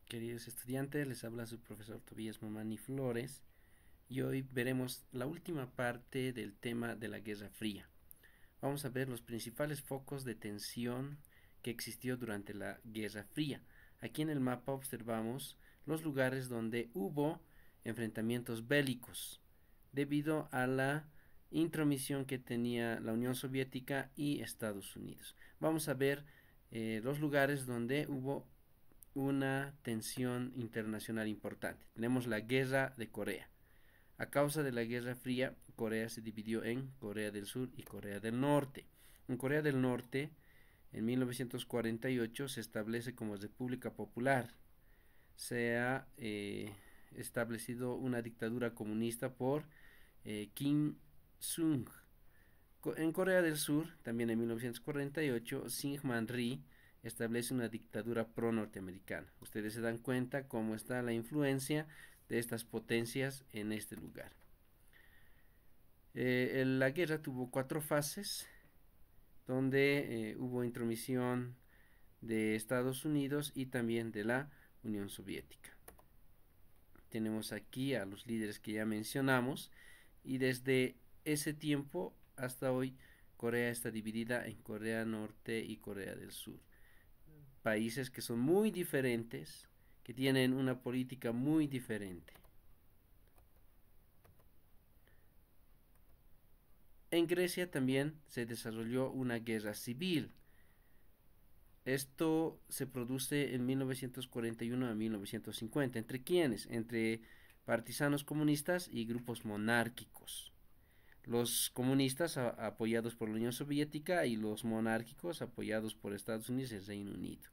Queridos estudiantes, les habla su profesor Tobías Mamani Flores y hoy veremos la última parte del tema de la Guerra Fría. Vamos a ver los principales focos de tensión que existió durante la Guerra Fría. Aquí en el mapa observamos los lugares donde hubo enfrentamientos bélicos debido a la intromisión que tenía la Unión Soviética y Estados Unidos. Vamos a ver los lugares donde hubo una tensión internacional importante. Tenemos la guerra de Corea. A causa de la Guerra Fría, Corea se dividió en Corea del Sur y Corea del Norte. En Corea del Norte, en 1948, se establece como República Popular. Se ha establecido una dictadura comunista por Kim Sung. En Corea del Sur, también en 1948, Syngman Rhee establece una dictadura pro-norteamericana. Ustedes se dan cuenta cómo está la influencia de estas potencias en este lugar. La guerra tuvo 4 fases, donde hubo intromisión de Estados Unidos y también de la Unión Soviética. Tenemos aquí a los líderes que ya mencionamos y desde ese tiempo hasta hoy Corea está dividida en Corea Norte y Corea del Sur. Países que son muy diferentes, que tienen una política muy diferente. En Grecia también se desarrolló una guerra civil. Esto se produce en 1941 a 1950. ¿Entre quiénes? Entre partisanos comunistas y grupos monárquicos. Los comunistas apoyados por la Unión Soviética y los monárquicos apoyados por Estados Unidos y el Reino Unido.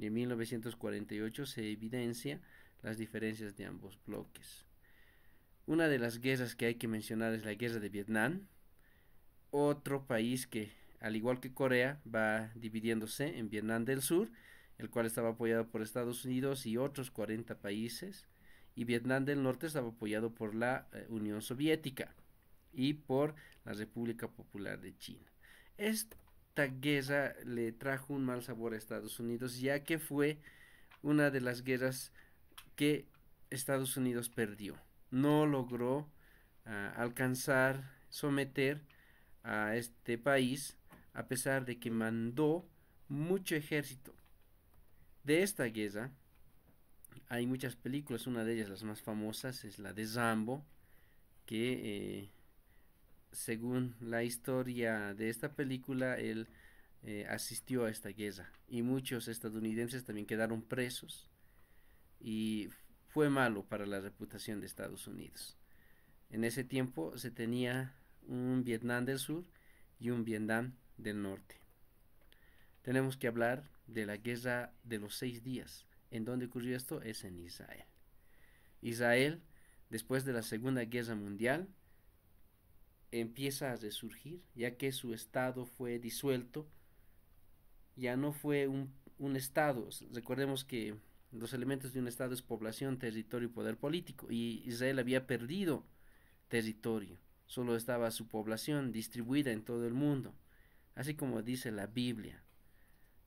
Y en 1948 se evidencia las diferencias de ambos bloques. Una de las guerras que hay que mencionar es la guerra de Vietnam, otro país que, al igual que Corea, va dividiéndose en Vietnam del Sur, el cual estaba apoyado por Estados Unidos y otros 40 países, y Vietnam del Norte estaba apoyado por la Unión Soviética y por la República Popular de China. Esta guerra le trajo un mal sabor a Estados Unidos, ya que fue una de las guerras que Estados Unidos perdió. No logró alcanzar, someter a este país, a pesar de que mandó mucho ejército. De esta guerra hay muchas películas, una de ellas, las más famosas, es la de Rambo, que según la historia de esta película, él asistió a esta guerra y muchos estadounidenses también quedaron presos y fue malo para la reputación de Estados Unidos. En ese tiempo se tenía un Vietnam del Sur y un Vietnam del Norte. Tenemos que hablar de la guerra de los 6 días. ¿En dónde ocurrió esto? Es en Israel. Israel, después de la Segunda Guerra Mundial, empieza a resurgir, ya que su estado fue disuelto, ya no fue un estado. Recordemos que los elementos de un estado es población, territorio y poder político, y Israel había perdido territorio, solo estaba su población distribuida en todo el mundo, así como dice la Biblia.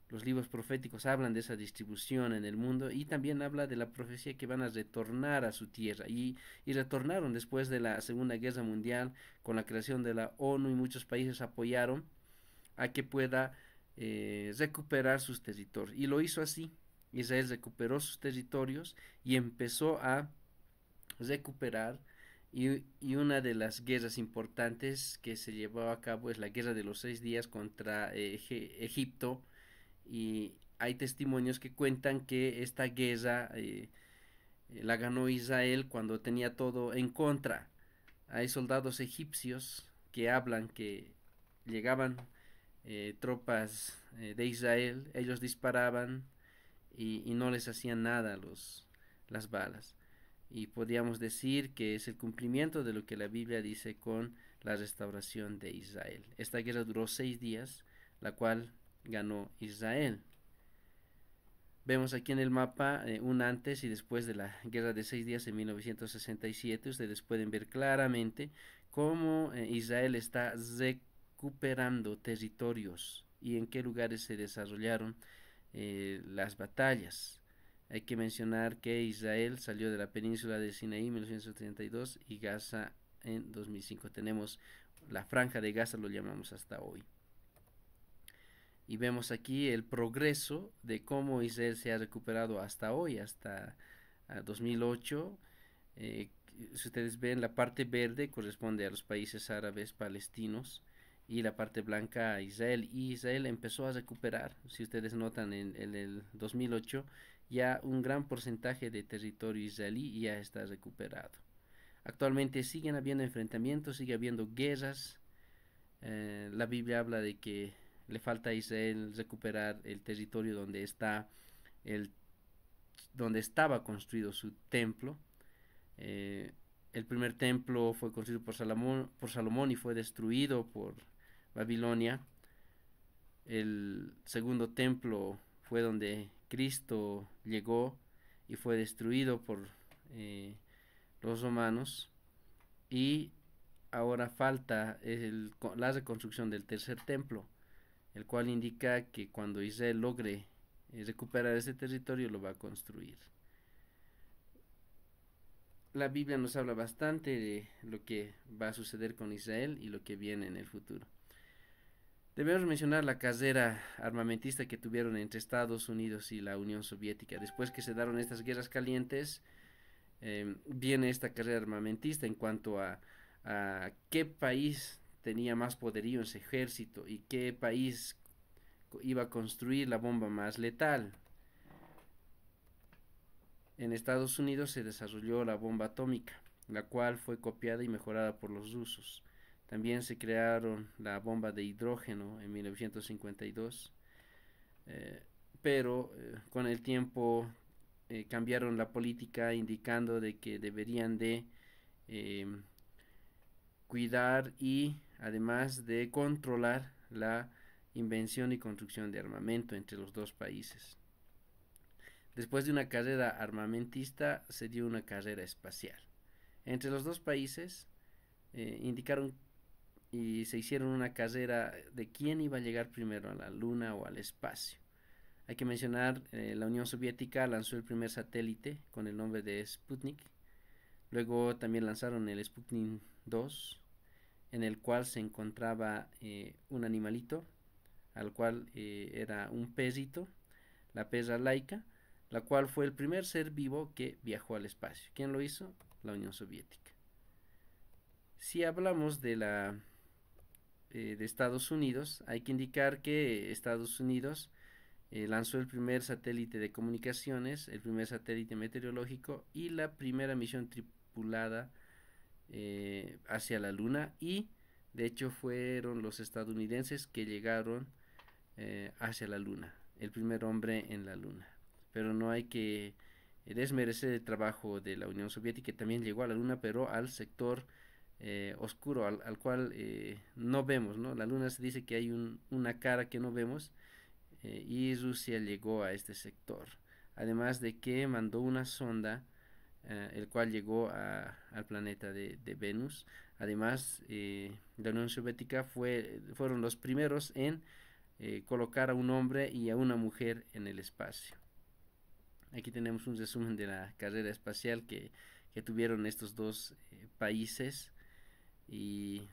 Los libros proféticos hablan de esa distribución en el mundo y también habla de la profecía que van a retornar a su tierra y retornaron después de la Segunda Guerra Mundial con la creación de la ONU y muchos países apoyaron a que pueda recuperar sus territorios y lo hizo así. Israel recuperó sus territorios y empezó a recuperar y una de las guerras importantes que se llevó a cabo es la guerra de los 6 días contra Egipto y hay testimonios que cuentan que esta guerra la ganó Israel cuando tenía todo en contra. Hay soldados egipcios que hablan que llegaban tropas de Israel, ellos disparaban y no les hacían nada las balas. Y podríamos decir que es el cumplimiento de lo que la Biblia dice con la restauración de Israel. Esta guerra duró 6 días, la cual ganó Israel. Vemos aquí en el mapa un antes y después de la guerra de 6 días en 1967. Ustedes pueden ver claramente cómo Israel está recuperando territorios y en qué lugares se desarrollaron las batallas. Hay que mencionar que Israel salió de la península de Sinaí en 1932 y Gaza en 2005. Tenemos la franja de Gaza, lo llamamos hasta hoy. Y vemos aquí el progreso de cómo Israel se ha recuperado hasta hoy, hasta 2008. Si ustedes ven, la parte verde corresponde a los países árabes palestinos y la parte blanca a Israel. Y Israel empezó a recuperar, si ustedes notan, en el 2008 ya un gran porcentaje de territorio israelí ya está recuperado. Actualmente siguen habiendo enfrentamientos, sigue habiendo guerras. La Biblia habla de que le falta a Israel recuperar el territorio el, donde estaba construido su templo. El primer templo fue construido por Salomón y fue destruido por Babilonia. El segundo templo fue donde Cristo llegó y fue destruido por los romanos. Y ahora falta la reconstrucción del tercer templo, el cual indica que cuando Israel logre recuperar ese territorio lo va a construir. La Biblia nos habla bastante de lo que va a suceder con Israel y lo que viene en el futuro. Debemos mencionar la carrera armamentista que tuvieron entre Estados Unidos y la Unión Soviética. Después que se dieron estas guerras calientes, viene esta carrera armamentista en cuanto a qué país tenía más poderío en su ejército y qué país iba a construir la bomba más letal. En Estados Unidos se desarrolló la bomba atómica, la cual fue copiada y mejorada por los rusos. También se crearon la bomba de hidrógeno en 1952, pero con el tiempo cambiaron la política indicando de que deberían de cuidar y además de controlar la invención y construcción de armamento entre los dos países. Después de una carrera armamentista se dio una carrera espacial. Entre los dos países indicaron y se hicieron una carrera de quién iba a llegar primero a la Luna o al espacio. Hay que mencionar, la Unión Soviética lanzó el primer satélite con el nombre de Sputnik. Luego también lanzaron el Sputnik 2, en el cual se encontraba un animalito, al cual era un perrito, la perra Laika, la cual fue el primer ser vivo que viajó al espacio. ¿Quién lo hizo? La Unión Soviética. Si hablamos de Estados Unidos, hay que indicar que Estados Unidos lanzó el primer satélite de comunicaciones, el primer satélite meteorológico y la primera misión tripulada hacia la Luna, y de hecho fueron los estadounidenses que llegaron hacia la Luna, el primer hombre en la Luna. Pero no hay que desmerecer el trabajo de la Unión Soviética, que también llegó a la Luna, pero al sector oscuro, al cual no vemos, ¿no? La Luna se dice que hay una cara que no vemos, y Rusia llegó a este sector. Además de que mandó una sonda, el cual llegó al planeta de Venus. Además, la Unión Soviética fueron los primeros en colocar a un hombre y a una mujer en el espacio. Aquí tenemos un resumen de la carrera espacial que tuvieron estos dos países, y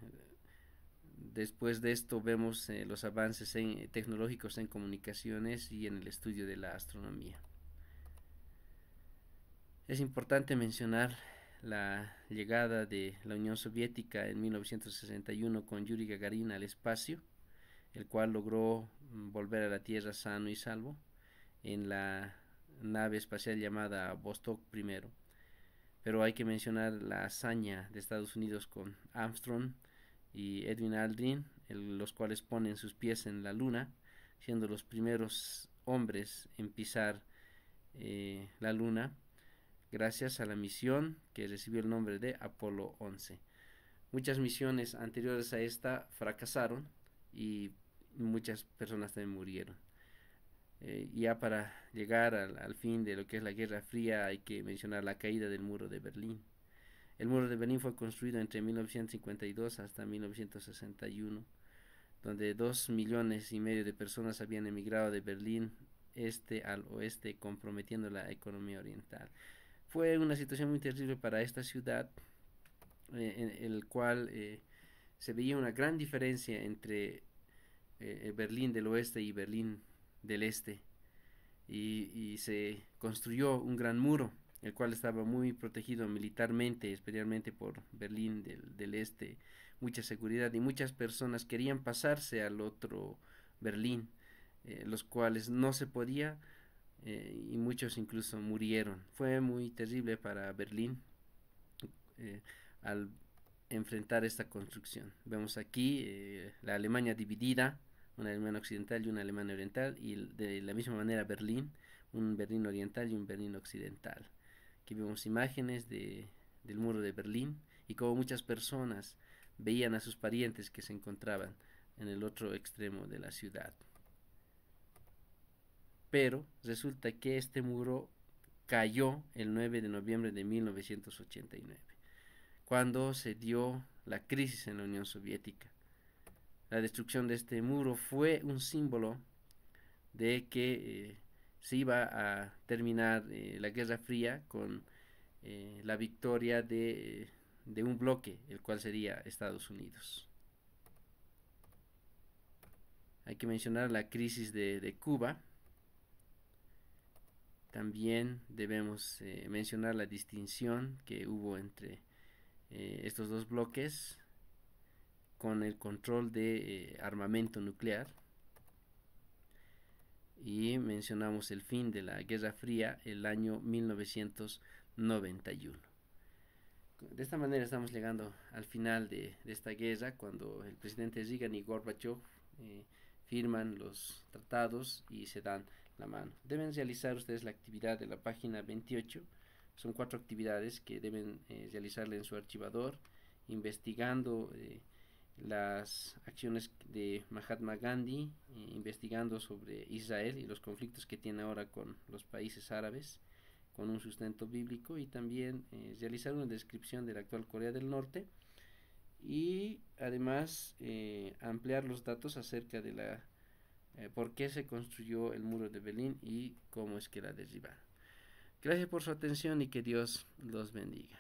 después de esto vemos los avances tecnológicos en comunicaciones y en el estudio de la astronomía. Es importante mencionar la llegada de la Unión Soviética en 1961 con Yuri Gagarin al espacio, el cual logró volver a la Tierra sano y salvo en la nave espacial llamada Vostok I. Pero hay que mencionar la hazaña de Estados Unidos con Armstrong y Edwin Aldrin, los cuales ponen sus pies en la Luna, siendo los primeros hombres en pisar la Luna, gracias a la misión que recibió el nombre de Apolo 11. Muchas misiones anteriores a esta fracasaron y muchas personas también murieron. Ya para llegar al fin de lo que es la Guerra Fría, hay que mencionar la caída del muro de Berlín. El muro de Berlín fue construido entre 1952 hasta 1961, donde 2,5 millones de personas habían emigrado de Berlín este al oeste, comprometiendo la economía oriental. Fue una situación muy terrible para esta ciudad, en el cual se veía una gran diferencia entre Berlín del oeste y Berlín del este, y se construyó un gran muro, el cual estaba muy protegido militarmente, especialmente por Berlín del este, mucha seguridad, y muchas personas querían pasarse al otro Berlín, los cuales no se podía, y muchos incluso murieron. Fue muy terrible para Berlín eh, al enfrentar esta construcción. Vemos aquí la Alemania dividida, una Alemania occidental y una Alemania oriental, y de la misma manera Berlín, un Berlín oriental y un Berlín occidental. Aquí vemos imágenes del muro de Berlín y como muchas personas veían a sus parientes que se encontraban en el otro extremo de la ciudad. Pero resulta que este muro cayó el 9 de noviembre de 1989, cuando se dio la crisis en la Unión Soviética. La destrucción de este muro fue un símbolo de que se iba a terminar la Guerra Fría con la victoria de un bloque, el cual sería Estados Unidos. Hay que mencionar la crisis de Cuba. También debemos mencionar la distinción que hubo entre estos dos bloques con el control de armamento nuclear, y mencionamos el fin de la Guerra Fría el año 1991. De esta manera estamos llegando al final de esta guerra, cuando el presidente Reagan y Gorbachev firman los tratados y se dan la mano. Deben realizar ustedes la actividad de la página 28. Son 4 actividades que deben realizarle en su archivador, investigando las acciones de Mahatma Gandhi, investigando sobre Israel y los conflictos que tiene ahora con los países árabes, con un sustento bíblico, y también realizar una descripción de la actual Corea del Norte, y además ampliar los datos acerca de la por qué se construyó el muro de Berlín y cómo es que la derribaron. Gracias por su atención y que Dios los bendiga.